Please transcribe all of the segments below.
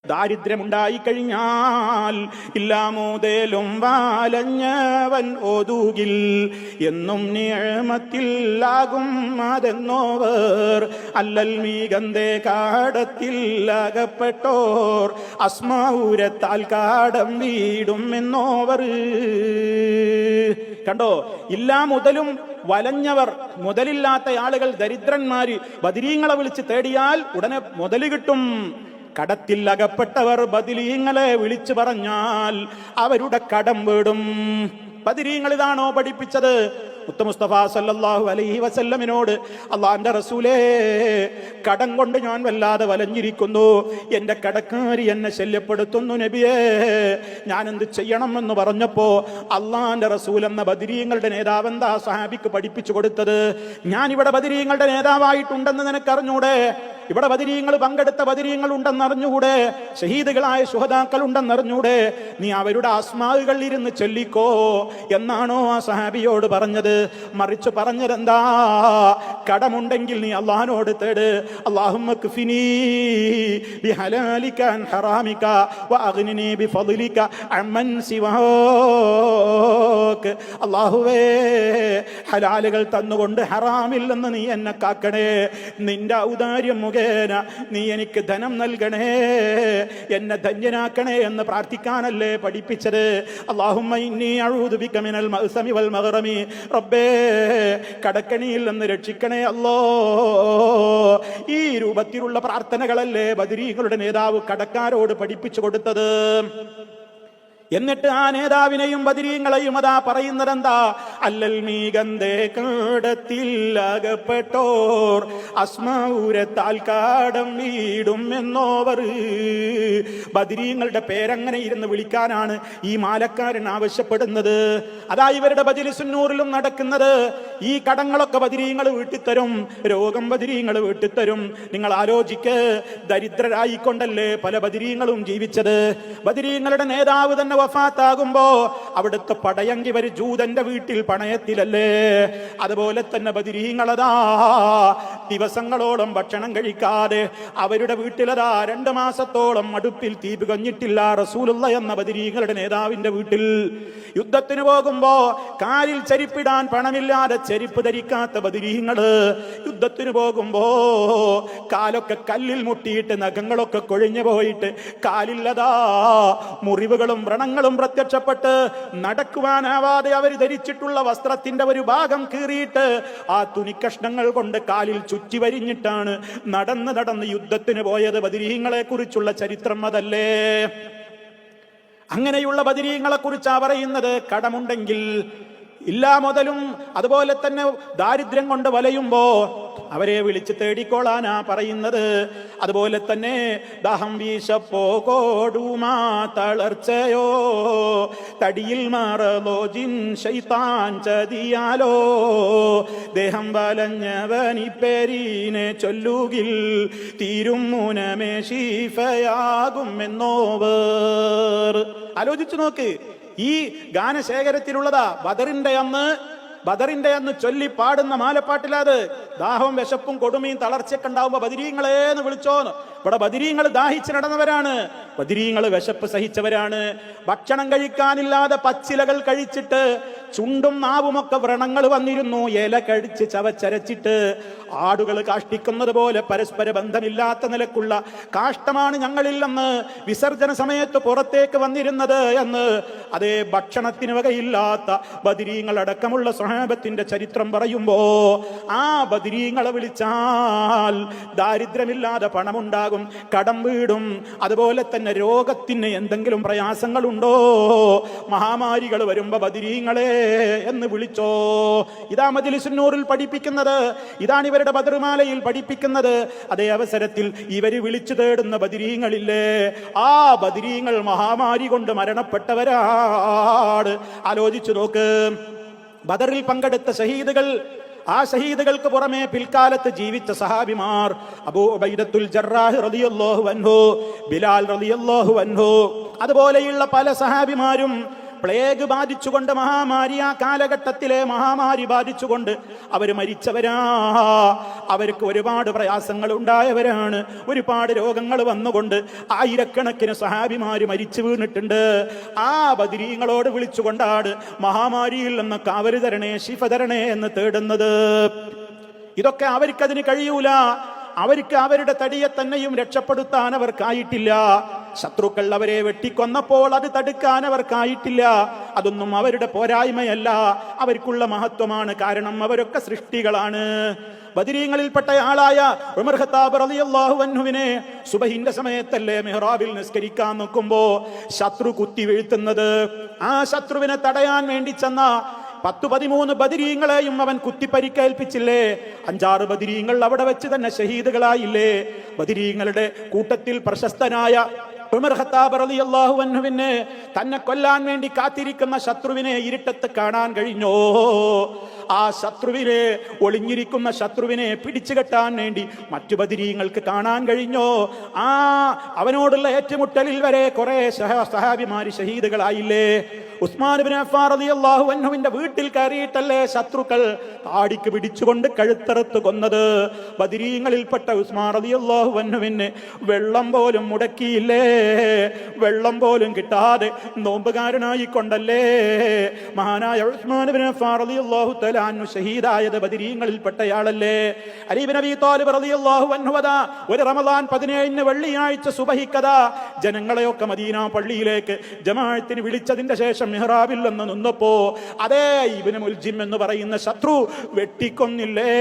ദാരിദ്ര്യമുണ്ടായി കഴിഞ്ഞാൽ ഇല്ലാമോതേലും വാലഞ്ഞവൻ ഓതുകിൽ എന്നും നിഅമത്തിലാകും അതെന്നോവർ അല്ലൽ മീകന്തേ കാടത്തിൽ അകപ്പെട്ടോർ അസ്മാഊരത്താൽ കാടം വീടും എന്നോവർ. കണ്ടോ, ഇല്ലാ മുതലും വലഞ്ഞവർ, മുതലില്ലാത്ത ആളുകൾ, ദരിദ്രന്മാര് ബദരീങ്ങളെ വിളിച്ച് തേടിയാൽ ഉടനെ മുതല് കിട്ടും. കടത്തിൽ അകപ്പെട്ടവർ ബദരീങ്ങളെ വിളിച്ചു പറഞ്ഞാൽ അവരുടെ കടം വീടും. ബദരീങ്ങൾ ഇതാണോ പഠിപ്പിച്ചത്? മുത്ത മുസ്തഫ സല്ലല്ലാഹു അലൈഹി വസല്ലമിനോട് അള്ളാന്റെ റസൂലേ, കടം കൊണ്ട് ഞാൻ വല്ലാതെ വലഞ്ഞിരിക്കുന്നു, എന്റെ കടക്കാരി എന്നെ ശല്യപ്പെടുത്തുന്നു നബിയേ, ഞാൻ എന്ത് ചെയ്യണം എന്ന് പറഞ്ഞപ്പോ അള്ളാന്റെ റസൂൽ എന്ന ബദരീങ്ങളുടെ നേതാവ് എന്താ സഹാബിക്ക് പഠിപ്പിച്ചു കൊടുത്തത്? ഞാൻ ഇവിടെ ബദരീങ്ങളുടെ നേതാവായിട്ടുണ്ടെന്ന് നിനക്കറിഞ്ഞൂടെ? ഇവിടെ ബദരീങ്ങൾ പങ്കെടുത്ത ബദരീങ്ങൾ ഉണ്ടെന്ന് അറിഞ്ഞുകൂടെ? ഷഹീദുകളായ ശുഹദാക്കൾ ഉണ്ടെന്ന് അറിഞ്ഞൂടെ? നീ അവരുടെ ആസ്മാവുകൾ ഇരുന്ന് ചൊല്ലിക്കോ എന്നാണോ ആ സഹാബിയോട് പറഞ്ഞത്? മറിച്ച് പറഞ്ഞതെന്താ? കടമുണ്ടെങ്കിൽ നീ അള്ളാഹിനോട് തേട്. അല്ലാഹുമ്മ ക്ഫിനീ ബിഹലാലിക അൻ ഹറാമിക വഅഗ്നിനീ ബിഫളിക അമ്മൻ സിവാക. അല്ലാഹുവേ, ഹലാലുകൾ തന്നുകൊണ്ട് ഹറാമിൽ നിന്ന് നീ എന്നെ കാക്കണേ, നിന്റെ ഔദാര്യം മുഖേന നീ എനിക്ക് ധനം നൽകണേ, എന്നെ ധന്യനാക്കണേ എന്ന് പ്രാർത്ഥിക്കാനല്ലേ പഠിപ്പിച്ചത്? അല്ലാഹുമ്മ ഇന്നി അഊദു ബിക മിനൽ മഅ്സമി വൽ മഗ്റമി. റബ്ബേ, കടക്കണിയിൽ നിന്ന് രക്ഷിക്കണേ അല്ലോ. ഈ രൂപത്തിലുള്ള പ്രാർത്ഥനകളല്ലേ ബദരീങ്ങളുടെ നേതാവ് കടക്കാരോട് പഠിപ്പിച്ചു കൊടുത്തത്? എന്നിട്ട് ആ നേതാവിനെയും ബദരീങ്ങളെയും അതാ പറയുന്നതെന്താ? അല്ലൽ മീകന്തേ കാടത്തിൽ അകപ്പെട്ടോർ അസ്മാഊരത്താൽ കാടം വീടും എന്നോവർ. ബദരീങ്ങളുടെ പേരങ്ങനെ ഇരുന്ന് വിളിക്കാനാണ് ഈ മാലക്കാരൻ ആവശ്യപ്പെടുന്നത്. അതാ ഇവരുടെ മജ്‌ലിസുന്നൂറിലും നടക്കുന്നത്. ഈ കടങ്ങളൊക്കെ ബദരീങ്ങൾ വീട്ടിത്തരും, രോഗം ബദരീങ്ങൾ വീട്ടിത്തരും. നിങ്ങൾ ആലോചിക്ക്, ദരിദ്രരായിക്കൊണ്ടല്ലേ പല ബദരീങ്ങളും ജീവിച്ചത്. ബദരീങ്ങളുടെ നേതാവ് തന്നെ വഫാത്താകുമ്പോ അവിടുത്തെ പടയങ്കി വരെ ജൂതന്റെ വീട്ടിൽ പണയത്തിലല്ലേ? അതുപോലെ തന്നെ ബദരീങ്ങളതാ ദിവസങ്ങളോളം ഭക്ഷണം കഴിക്കാതെ അവരുടെ വീട്ടിലതാ 2 മാസത്തോളം അടുപ്പിൽ തീ പുകഞ്ഞിട്ടില്ല റസൂലുള്ള എന്ന ബദരീങ്ങളുടെ നേതാവിന്റെ വീട്ടിൽ. യുദ്ധത്തിന് പോകുമ്പോ കാലിൽ ചെരിപ്പിടാൻ പണമില്ലാതെ ചെരിപ്പ് ധരിക്കാത്ത ബദരീങ്ങള് യുദ്ധത്തിന് പോകുമ്പോ കാലൊക്കെ കല്ലിൽ മുട്ടിയിട്ട് നഖങ്ങളൊക്കെ കൊഴിഞ്ഞു പോയിട്ട് കാലില്ലതാ മുറിവുകളും വ്രണങ്ങളും പ്രത്യക്ഷപ്പെട്ട് നടക്കുവാനാവാതെ അവർ ധരിച്ചിട്ടുള്ള വസ്ത്രത്തിന്റെ ഒരു ഭാഗം കീറിയിട്ട് ആ തുണിക്കഷ്ണങ്ങൾ കൊണ്ട് കാലിൽ ചുറ്റി വരിഞ്ഞിട്ടാണ് നടന്ന് യുദ്ധത്തിന് പോയത്. ബദരീങ്ങളെ കുറിച്ചുള്ള ചരിത്രം അതല്ലേ? അങ്ങനെയുള്ള ബദരീങ്ങളെ കുറിച്ചാ പറയുന്നത്. കടമുണ്ടെങ്കിൽ ഇല്ലാ മുതലും അതുപോലെ തന്നെ ദാരിദ്ര്യം കൊണ്ട് വലയുമ്പോ അവരെ വിളിച്ച് തേടിക്കോളാനാ പറയുന്നത്. അതുപോലെ തന്നെ ദാഹം വീശപ്പോ കോടുമാ തളർച്ചയോ തടിയിൽ മാറലോ ജിൻ ശൈത്താൻ ചതിയാലോ ദേഹം വലഞ്ഞവനി പേരീനെ ചൊല്ലുകിൽ തീരും മുനമേ ശീഫയാകും എന്നോവർ. ആലോചിച്ചു നോക്ക്, ഈ ഗാനശേഖരത്തിലുള്ളതാ ബദറിന്റെ അന്ന് ചൊല്ലി പാടുന്ന മാലപ്പാട്ടിലത്. ദാഹവും വിശപ്പും കൊടുമയും തളർച്ചയൊക്കെ ഉണ്ടാവുമ്പോ ബദരീങ്ങളേന്ന് വിളിച്ചോന്ന്. ഇവിടെ ബദരീങ്ങൾ ദാഹിച്ച് നടന്നവരാണ്, ബദരീങ്ങൾ വിശപ്പ് സഹിച്ചവരാണ്. ഭക്ഷണം കഴിക്കാനില്ലാതെ പച്ചിലകൾ കഴിച്ചിട്ട് ചുണ്ടും നാവുമൊക്കെ വ്രണങ്ങൾ വന്നിരുന്നു. ഇല കഴിച്ച് ചവച്ചരച്ചിട്ട് ആടുകൾ കാഷ്ടിക്കുന്നത് പോലെ പരസ്പര ബന്ധമില്ലാത്ത നിലക്കുള്ള കാഷ്ടമാണ് ഞങ്ങളില്ലെന്ന് വിസർജന സമയത്ത് പുറത്തേക്ക് വന്നിരുന്നത് എന്ന് അതേ ഭക്ഷണത്തിന് വകയില്ലാത്ത ബദരീങ്ങൾ അടക്കമുള്ള സ്വഹാബത്തിന്റെ ചരിത്രം പറയുമ്പോ ആ ബദരീങ്ങളെ വിളിച്ചാൽ ദാരിദ്ര്യമില്ലാതെ പണമുണ്ടാകും, കടം വീടും. അതുപോലെ തന്നെ രോഗത്തിന് എന്തെങ്കിലും പ്രയാസങ്ങളുണ്ടോ, മഹാമാരികൾ വരുമ്പോ ബദരീങ്ങളെ എന്ന് വിളിച്ചോ. ഇതാ മജ്‌ലിസുന്നൂറിൽ പഠിപ്പിക്കുന്നത്, ഇതാണ് ഇവരുടെ ബദർമാലയിൽ പഠിപ്പിക്കുന്നത്. അതേ അവസരത്തിൽ ഇവര് വിളിച്ചു തേടുന്ന ബദരീങ്ങളില്ലേ, ആ ബദരീങ്ങൾ മഹാമാരി കൊണ്ട് മരണപ്പെട്ടവരാണ്. ആലോചിച്ചു നോക്ക്, ബദറിൽ പങ്കെടുത്ത ഷഹീദുകൾ, ആ ഷഹീദുകൾക്ക് പുറമെ പിൽക്കാലത്ത് ജീവിച്ച സഹാബിമാർ അബൂ ഉബൈദത്തുൽ ജറാഹ് റളിയല്ലാഹു അൻഹു, ബിലാൽ റളിയല്ലാഹു അൻഹു, അതുപോലെയുള്ള പല സഹാബിമാരും പ്ലേഗ് ബാധിച്ചുകൊണ്ട് മഹാമാരി, ആ കാലഘട്ടത്തിലെ മഹാമാരി ബാധിച്ചുകൊണ്ട് അവർ മരിച്ചവരാ. അവർക്ക് ഒരുപാട് പ്രയാസങ്ങൾ ഉണ്ടായവരാണ്. ഒരുപാട് രോഗങ്ങൾ വന്നുകൊണ്ട് ആയിരക്കണക്കിന് സഹാബിമാര് മരിച്ചു വീണിട്ടുണ്ട്. ആ ബദരീങ്ങളോട് വിളിച്ചുകൊണ്ടാണ് മഹാമാരിയിൽ നിന്ന് കാവല് തരണേ, ശിഫ തരണേ എന്ന് തേടുന്നത്. ഇതൊക്കെ അവർക്കതിന് കഴിയൂല. അവർക്ക് അവരുടെ തടിയെ തന്നെയും രക്ഷപ്പെടുത്താൻ അവർക്കായിട്ടില്ല. ശത്രുക്കൾ അവരെ വെട്ടിക്കൊന്നപ്പോൾ അത് തടുക്കാൻ അവർക്കായിട്ടില്ല. അതൊന്നും അവരുടെ പോരായ്മയല്ല, അവർക്കുള്ള മഹത്വമാണ്. കാരണം അവരൊക്കെ സൃഷ്ടികളാണ്. ബദരീങ്ങളിൽപ്പെട്ട ആളായ ഉമർ ഖത്താബ് റളിയല്ലാഹു അൻഹുവിനെ സുബഹിന്റെ സമയത്തല്ലേ മിഹ്റാബിൽ നിസ്കരിക്കാൻ നോക്കുമ്പോ ശത്രു കുത്തി വീഴ്ത്തുന്നത്. ആ ശത്രുവിനെ തടയാൻ വേണ്ടി ചെന്ന 10-13 ബദരീങ്ങളെയും അവൻ കുത്തിപ്പരിക്കേൽപ്പിച്ചില്ലേ? 5-6 ബദരീങ്ങൾ അവിടെ വെച്ച് തന്നെ ഷഹീദുകളായില്ലേ? ബദരീങ്ങളുടെ കൂട്ടത്തിൽ പ്രശസ്തനായ ഉമർ ഖത്താബ് റളിയല്ലാഹു അൻഹുവിനെ തന്നെ കൊല്ലാൻ വേണ്ടി കാത്തിരിക്കുന്ന ശത്രുവിനെ ഇരുട്ടത്ത് കാണാൻ കഴിഞ്ഞോ? ആ ശത്രുവിനെ, ഒളിഞ്ഞിരിക്കുന്ന ശത്രുവിനെ പിടിച്ചു കെട്ടാൻ വേണ്ടി മറ്റു ബദരീങ്ങൾക്ക് കാണാൻ കഴിഞ്ഞോ? അവനോടുള്ള ഏറ്റുമുട്ടലിൽ വരെ കുറെ സഹാബിമാര് ഷഹീദുകളായില്ലേ? ഉസ്മാൻ ഇബ്നു അഫ്ഫാൻ റളിയല്ലാഹു അൻഹുവിന്റെ വീട്ടിൽ കയറിയിട്ടല്ലേ ശത്രുക്കൾ താടിക്ക് പിടിച്ചുകൊണ്ട് കഴുത്തറുത്ത് കൊന്നത്? ബദരീങ്ങളിൽപ്പെട്ട ഉസ്മാൻ റളിയല്ലാഹു അൻഹുവിനെ വെള്ളം പോലും മുടക്കിയില്ലേ? വെള്ളം പോലും കിട്ടാതെ നോമ്പുകാരനായി കൊണ്ടല്ലേ മഹാനായ ഉസ്മാൻ ഇബ്നു അഫ്ഫാൻ റളിയല്ലാഹു തആല അൻഹു ഷഹീദായത്? ബദരീങ്ങളിൽപ്പെട്ടയാളല്ലേ? അലി ഇബ്നു അബീ ത്വാലിബ് റളിയല്ലാഹു അൻഹു ഒരു റമദാൻ 17 വെള്ളിയാഴ്ച സുബഹിക്കതാ ജനങ്ങളെയൊക്കെ മദീന പള്ളിയിലേക്ക് ജമാഅത്തിന് വിളിച്ചതിന്റെ ശേഷം മിഹ്റാബിൽ നിന്ന് നിന്നപ്പോ അതേ ഇബ്നു മുൽജിം എന്ന് പറയുന്ന ശത്രു വെട്ടിക്കൊന്നില്ലേ?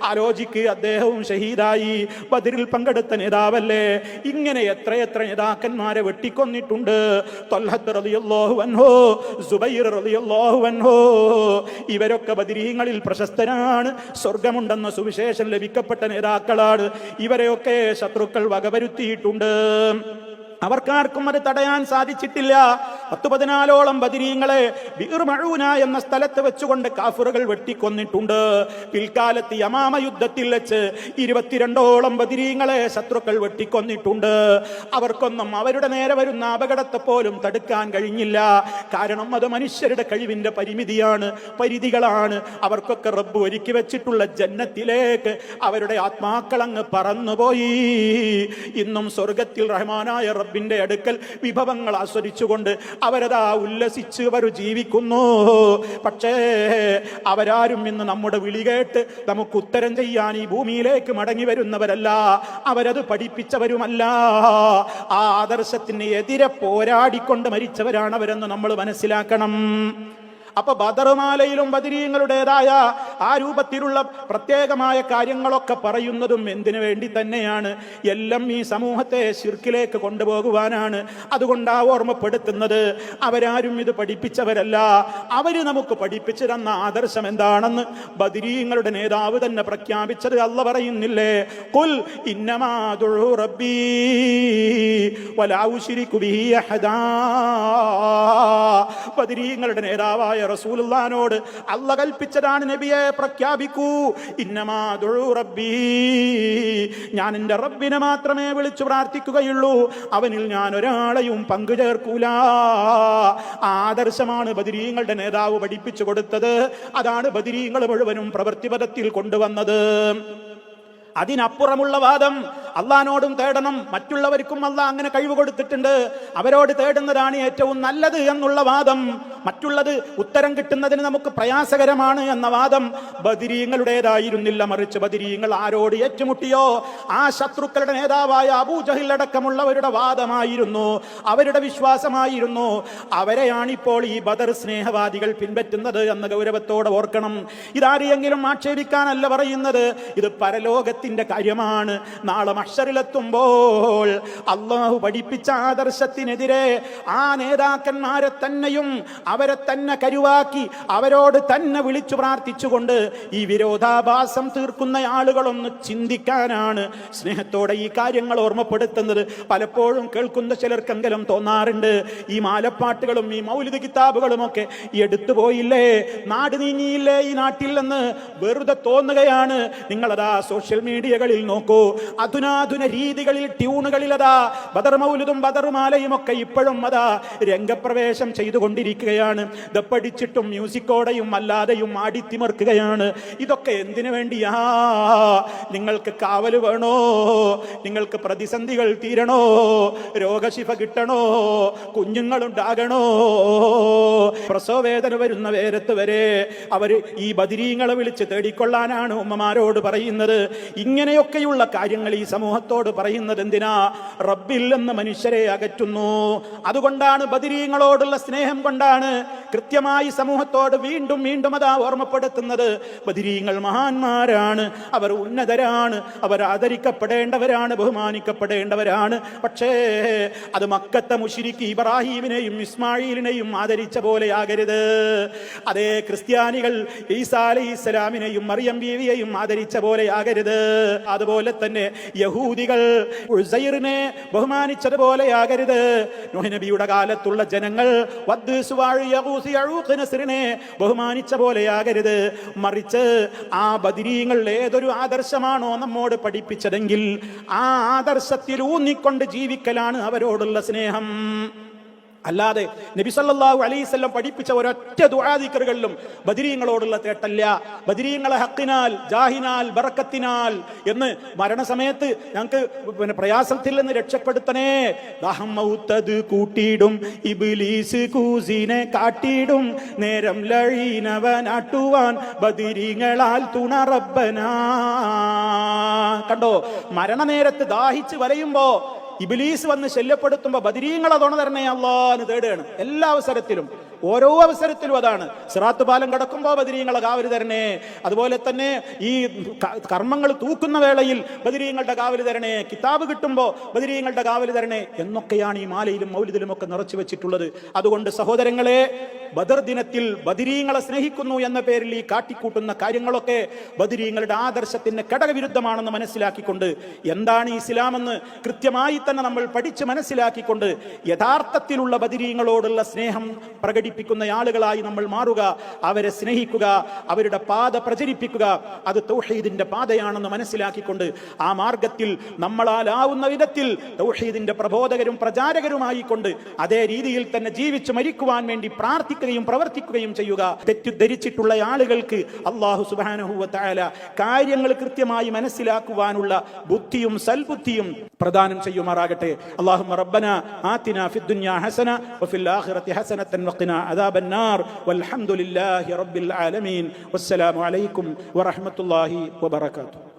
ആലോചിക്ക്, അദ്ദേഹവും ഷഹീദായി. ബദറിൽ പങ്കെടുത്ത നേതാവല്ലേ? ഇങ്ങനെ എത്രയെത്ര നേതാക്കന്മാരെ വെട്ടിക്കൊന്നിട്ടുണ്ട്. ത്വൽഹത്ത് റളിയല്ലാഹു അൻഹു, സുബൈർ റളിയല്ലാഹു അൻഹു, ഇവരൊക്കെ ബദരീങ്ങളിൽ പ്രശസ്തരാണ്. സ്വർഗമുണ്ടെന്ന സുവിശേഷം ലഭിക്കപ്പെട്ട നേതാക്കളാണ്. ഇവരെയൊക്കെ ശത്രുക്കൾ വകവരുത്തിയിട്ടുണ്ട്. അവർക്കാർക്കും അത് തടയാൻ സാധിച്ചിട്ടില്ല. 10-14 ബദരീങ്ങളെ ബിർ മഊന എന്ന സ്ഥലത്ത് വെച്ചുകൊണ്ട് കാഫിറുകൾ വെട്ടിക്കൊന്നിട്ടുണ്ട്. പിൽക്കാലത്ത് യമാമ യുദ്ധത്തിൽ വെച്ച് 22 ബദരീങ്ങളെ ശത്രുക്കൾ വെട്ടിക്കൊന്നിട്ടുണ്ട്. അവർക്കൊന്നും അവരുടെ നേരെ വരുന്ന അപകടത്തെ പോലും തടുക്കാൻ കഴിഞ്ഞില്ല. കാരണം അത് മനുഷ്യരുടെ കഴിവിന്റെ പരിമിതിയാണ്, പരിധികളാണ്. അവർക്കൊക്കെ റബ്ബ് ഒരുക്കി വെച്ചിട്ടുള്ള ജന്നത്തിലേക്ക് അവരുടെ ആത്മാക്കൾ അങ്ങ് പറന്നുപോയി. ഇന്നും സ്വർഗത്തിൽ റഹ്മാനായ റബ്ബിന്റെ അടുക്കൽ വിഭവങ്ങൾ ആസ്വദിച്ചുകൊണ്ട് അവരതാ ഉല്ലസിച്ച് അവർ ജീവിക്കുന്നു. പക്ഷേ അവരാരും ഇന്ന് നമ്മുടെ വിളി കേട്ട് നമുക്ക് ഉത്തരം ചെയ്യാൻ ഈ ഭൂമിയിലേക്ക് മടങ്ങി വരുന്നവരല്ല. അവരത് പഠിപ്പിച്ചവരുമല്ല. ആ ആദർശത്തിന് എതിരെ പോരാടിക്കൊണ്ട് മരിച്ചവരാണ് അവരെന്ന് നമ്മൾ മനസ്സിലാക്കണം. അപ്പൊ ബദറുമാലയിലും ബദരീങ്ങളുടേതായ ആ രൂപത്തിലുള്ള പ്രത്യേകമായ കാര്യങ്ങളൊക്കെ പറയുന്നതും എന്തിനു വേണ്ടി തന്നെയാണ്? എല്ലാം ഈ സമൂഹത്തെ ശിർക്കിലേക്ക് കൊണ്ടുപോകുവാനാണ്. അതുകൊണ്ടാ ഓർമ്മപ്പെടുത്തുന്നത്. അവരാരും ഇത് പഠിപ്പിച്ചവരല്ല. അവര് നമുക്ക് പഠിപ്പിച്ചു തന്ന ആദർശം എന്താണെന്ന് ബദരീങ്ങളുടെ നേതാവ് തന്നെ പ്രഖ്യാപിച്ചത് അല്ലാഹ് പറയുന്നില്ലേ? ഖുൽ ഇന്നമാ അദഉ റബ്ബീ വലാ ഉശ്രികു ബിഹി അഹദാ. ബദരീങ്ങളുടെ നേതാവായ റസൂലുള്ളാഹിനോട് അല്ലാഹ് കൽപ്പിച്ചതാണ്, നബിയെ പ്രഖ്യാപിക്കൂ, ഇന്നമാ അദഉ റബ്ബീ, ഞാൻ എൻ്റെ റബ്ബിനെ മാത്രമേ വിളിച്ചു പ്രാർത്ഥിക്കുകയുള്ളൂ, അവനിൽ ഞാൻ ഒരാളെയും പങ്കു ചേർക്കൂല. ആദർശമാണ് ബദരീങ്ങളുടെ നേതാവ് പഠിപ്പിച്ചു കൊടുത്തത്. അതാണ് ബദരീങ്ങൾ മുഴുവനും പ്രവൃത്തിപഥത്തിൽ കൊണ്ടുവന്നത്. അതിനപ്പുറമുള്ള വാദം അള്ളാഹിനോടും തേടണം, മറ്റുള്ളവർക്കും അള്ളാഹ് അങ്ങനെ കഴിവ് കൊടുത്തിട്ടുണ്ട്, അവരോട് തേടുന്നതാണ് ഏറ്റവും നല്ലത് എന്നുള്ള വാദം, മറ്റുള്ളത് ഉത്തരം കിട്ടുന്നതിന് നമുക്ക് പ്രയാസകരമാണ് എന്ന വാദം ബദരീങ്ങളുടേതായിരുന്നില്ല. മറിച്ച് ബദരീങ്ങൾ ആരോട് ഏറ്റുമുട്ടിയോ ആ ശത്രുക്കളുടെ നേതാവായ അബൂജഹൽ അടക്കമുള്ളവരുടെ വാദമായിരുന്നു, അവരുടെ വിശ്വാസമായിരുന്നു. അവരെയാണിപ്പോൾ ഈ ബദർ സ്നേഹവാദികൾ പിൻപറ്റുന്നത് എന്ന ഗൗരവത്തോടെ ഓർക്കണം. ഇതാരെയെങ്കിലും ആക്ഷേപിക്കാനല്ല പറയുന്നത്, ഇത് പരലോകത്തിന്റെ കാര്യമാണ്. നാളെ മഹ്ശറിലെത്തുമ്പോൾ അള്ളാഹു പഠിപ്പിച്ച ആദർശത്തിനെതിരെ ആ നേതാക്കന്മാരെ തന്നെയും അവരെ തന്നെ കരുവാക്കി അവരോട് തന്നെ വിളിച്ചു പ്രാർത്ഥിച്ചുകൊണ്ട് ഈ വിരോധാഭാസം തീർക്കുന്ന ആളുകളൊന്ന് ചിന്തിക്കാനാണ് സ്നേഹത്തോടെ ഈ കാര്യങ്ങൾ ഓർമ്മപ്പെടുത്തുന്നത്. പലപ്പോഴും കേൾക്കുന്ന ചിലർക്കെങ്കിലും തോന്നാറുണ്ട്, ഈ മാലപ്പാട്ടുകളും ഈ മൗലിദ് കിതാബുകളും ഒക്കെ എടുത്തുപോയില്ലേ, നാട് നീങ്ങിയില്ലേ ഈ നാട്ടിൽ നിന്ന് വെറുതെ തോന്നുകയാണ്. നിങ്ങളതാ സോഷ്യൽ മീഡിയകളിൽ നോക്കൂ, അധുനാ പുരാതന രീതികളിൽ ട്യൂണുകളിൽ അതാ ബദർ മൗലിദും ബദർ മാലയും ഒക്കെ ഇപ്പോഴും അതാ രംഗപ്രവേശം ചെയ്തുകൊണ്ടിരിക്കുകയാണ്. ഇത് പഠിച്ചിട്ടും മ്യൂസിക്കോടെയും അല്ലാതെയും ആടിത്തിമർക്കുകയാണ്. ഇതൊക്കെ എന്തിനു വേണ്ടിയാ? നിങ്ങൾക്ക് കാവല് വേണോ? നിങ്ങൾക്ക് പ്രതിസന്ധികൾ തീരണോ? രോഗശിഫ കിട്ടണോ? കുഞ്ഞുങ്ങളുണ്ടാകണോ? പ്രസവവേദന വരുന്ന നേരത്ത് വരെ അവര് ഈ ബദരീങ്ങളെ വിളിച്ച് തേടിക്കൊള്ളാനാണ് ഉമ്മമാരോട് പറയുന്നത്. ഇങ്ങനെയൊക്കെയുള്ള കാര്യങ്ങൾ ഈ സമൂഹത്തോട് പറയുന്നത് എന്തിനാ? റബ്ബിൽ നിന്ന് മനുഷ്യരെ അകറ്റുന്നു. അതുകൊണ്ടാണ് ബദരീങ്ങളോടുള്ള സ്നേഹം കൊണ്ടാണ് കൃത്യമായി സമൂഹത്തോട് വീണ്ടും വീണ്ടും അതാ ഓർമ്മപ്പെടുത്തുന്നത്. ബദരീങ്ങൾ മഹാന്മാരാണ്, അവർ ഉന്നതരാണ്, അവർ ആദരിക്കപ്പെടേണ്ടവരാണ്, ബഹുമാനിക്കപ്പെടേണ്ടവരാണ്. പക്ഷേ അത് മക്കത്തെ മുശ്രിക്ക് ഇബ്രാഹീമിനെയും ഇസ്മായിലിനെയും ആദരിച്ച പോലെയാകരുത്. അതേ ക്രിസ്ത്യാനികൾ ഈസാ അലൈഹിസ്സലാമിനെയും മറിയം ബീവിയെയും ആദരിച്ച പോലെയാകരുത്. അതുപോലെ തന്നെ യഹൂദികൾ ഉസൈറിനെ ബഹുമാനിച്ചതുപോലെയാകരുത്. നൂഹ് നബിയുടെ കാലത്തുള്ള ജനങ്ങൾ വദ് സുവാഴ് യഗൂസ് യഊഖ് നസ്റിനെ ബഹുമാനിച്ച പോലെയാകരുത്. മറിച്ച് ആ ബദരീങ്ങൾ ഏതൊരു ആദർശമാണോ നമ്മോട് പഠിപ്പിച്ചതെങ്കിൽ ആ ആദർശത്തിൽ ഊന്നിക്കൊണ്ട് ജീവിക്കലാണ് അവരോടുള്ള സ്നേഹം. അല്ലാതെ നബി സല്ലല്ലാഹു അലൈഹി വസല്ലം പഠിപ്പിച്ച ഒരൊറ്റ ദുആ ദിക്റുകളിലും ബദരീങ്ങളോടുള്ള തേട്ടല്ല. ബദരീങ്ങളെ ഹക്കിനാൽ ജാഹിനാൽ ബറക്കത്തിനാൽ എന്ന് മരണസമയത്ത് ഞങ്ങൾക്ക് പ്രയാസത്തിൽ നിന്ന് രക്ഷപ്പെടുത്തണേ, ദാഹം മൗത്തത് കൂട്ടിയിടും ഇബ്ലീസ് കൂസിനെ കാട്ടിയിടും നേരം ലഴീനവനാട്ടുവാൻ ബദരീങ്ങളാൽ തുണ റബ്ബനാ. കണ്ടോ, മരണനേരത്ത് ദാഹിച്ച് വലയുമ്പോ ഇബ്ലീസ് വന്ന് ശല്യപ്പെടുത്തുമ്പോ ബദരീങ്ങളെ തുണ തരണേ അല്ലാഹ് തേടുകയാണ്. എല്ലാ അവസരത്തിലും, ഓരോ അവസരത്തിലും അതാണ്. സിറാത്ത് പാലം കടക്കുമ്പോ ബദരീങ്ങളെ കാവല് തരണേ, അതുപോലെ തന്നെ ഈ കർമ്മങ്ങൾ തൂക്കുന്ന വേളയിൽ ബദരീങ്ങളുടെ കാവല് തരണേ, കിതാബ് കിട്ടുമ്പോ ബദരീങ്ങളുടെ കാവല് തരണേ എന്നൊക്കെയാണ് ഈ മാലയിലും മൗലിദിലും ഒക്കെ നിറച്ചു വെച്ചിട്ടുള്ളത്. അതുകൊണ്ട് സഹോദരങ്ങളെ, ബദർ ദിനത്തിൽ ബദരീങ്ങളെ സ്നേഹിക്കുന്നു എന്ന പേരിൽ ഈ കാട്ടിക്കൂട്ടുന്ന കാര്യങ്ങളൊക്കെ ബദരീങ്ങളുടെ ആദർശത്തിന് ഘടകവിരുദ്ധമാണെന്ന് മനസ്സിലാക്കിക്കൊണ്ട്, എന്താണ് ഇസ്ലാമെന്ന് കൃത്യമായി തന്നെ നമ്മൾ പഠിച്ച് മനസ്സിലാക്കിക്കൊണ്ട് യഥാർത്ഥത്തിലുള്ള ബദരീങ്ങളോടുള്ള സ്നേഹം പ്രകടിപ്പിക്കുന്ന ആളുകളായി നമ്മൾ മാറുക, അവരെ സ്നേഹിക്കുക, അവരുടെ പാത പ്രചരിപ്പിക്കുക. അത് തൗഹീദിന്റെ പാതയാണെന്ന് മനസ്സിലാക്കിക്കൊണ്ട് ആ മാർഗത്തിൽ നമ്മളാലാവുന്ന വിധത്തിൽ തൗഹീദിന്റെ പ്രബോധകരും പ്രചാരകരുമായിക്കൊണ്ട് അതേ രീതിയിൽ തന്നെ ജീവിച്ച് മരിക്കുവാൻ വേണ്ടി പ്രാർത്ഥിക്കുകയും പ്രവർത്തിക്കുകയും ചെയ്യുക. തെറ്റിദ്ധരിച്ചിട്ടുള്ള ആളുകൾക്ക് അല്ലാഹു സുബ്ഹാനഹു വ തആല കാര്യങ്ങൾ കൃത്യമായി മനസ്സിലാക്കുവാനുള്ള ബുദ്ധിയും സൽബുദ്ധിയും പ്രദാനം ചെയ്യുമാറാകട്ടെ. അല്ലാഹുമ്മ റബ്ബനാ ആതിനാ ഫിദ്ദുനിയാ ഹസന വഫിൽ ആഖിറതി ഹസനതൻ വഖിനാ അദാബന്നാർ വൽഹംദുലില്ലാഹി റബ്ബിൽ ആലമീൻ. വസ്സലാമു അലൈക്കും വറഹ്മത്തുള്ളാഹി വബറകാതുഹു.